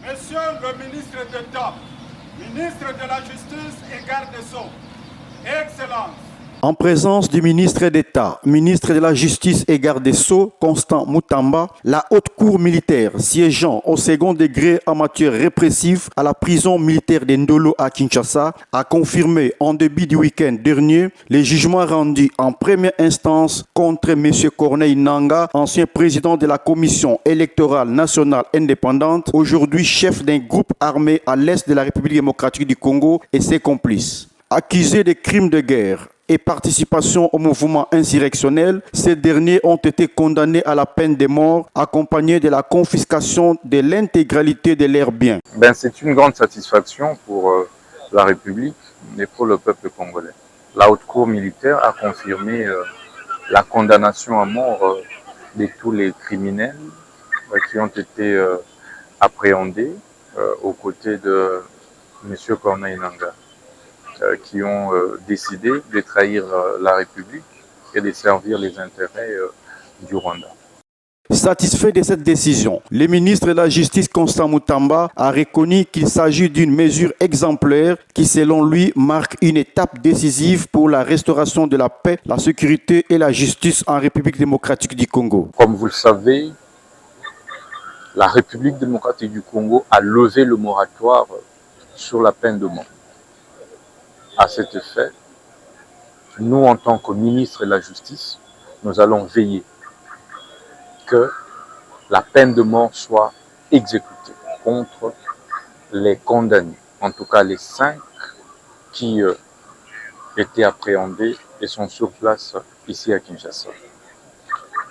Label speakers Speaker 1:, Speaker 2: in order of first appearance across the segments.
Speaker 1: Monsieur le ministre d'État, ministre de la Justice et garde des Sceaux, Excellence.
Speaker 2: En présence du ministre d'État, ministre de la Justice et garde des Sceaux, Constant Mutamba, la haute cour militaire siégeant au second degré en matière répressive à la prison militaire de Ndolo à Kinshasa a confirmé en début du week-end dernier les jugements rendus en première instance contre M. Corneille Nangaa, ancien président de la Commission électorale nationale indépendante, aujourd'hui chef d'un groupe armé à l'est de la République démocratique du Congo et ses complices. Accusés de crimes de guerre et participation au mouvement insurrectionnel, ces derniers ont été condamnés à la peine de mort, accompagnés de la confiscation de l'intégralité de leurs biens.
Speaker 3: C'est une grande satisfaction pour la République et pour le peuple congolais. La haute cour militaire a confirmé la condamnation à mort de tous les criminels qui ont été appréhendés aux côtés de M. Corneille Nangaa, qui ont décidé de trahir la République et de servir les intérêts du Rwanda.
Speaker 2: Satisfait de cette décision, le ministre de la Justice Constant Mutamba a reconnu qu'il s'agit d'une mesure exemplaire qui, selon lui, marque une étape décisive pour la restauration de la paix, la sécurité et la justice en République démocratique du Congo.
Speaker 3: Comme vous le savez, la République démocratique du Congo a levé le moratoire sur la peine de mort. À cet effet, nous, en tant que ministre de la Justice, nous allons veiller que la peine de mort soit exécutée contre les condamnés, en tout cas les 5 qui étaient appréhendés et sont sur place ici à Kinshasa.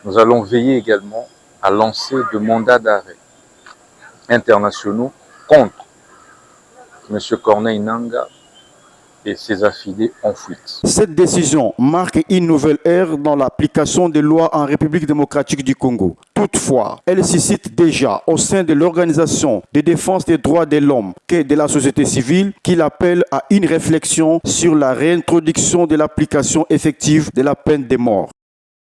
Speaker 3: Nous allons veiller également à lancer de mandats d'arrêt internationaux contre M. Corneille Nangaa et ses affidés en fuite.
Speaker 2: Cette décision marque une nouvelle ère dans l'application des lois en République démocratique du Congo. Toutefois, elle suscite déjà au sein de l'Organisation de défense des droits de l'homme et de la société civile qu'il appelle à une réflexion sur la réintroduction de l'application effective de la peine de mort.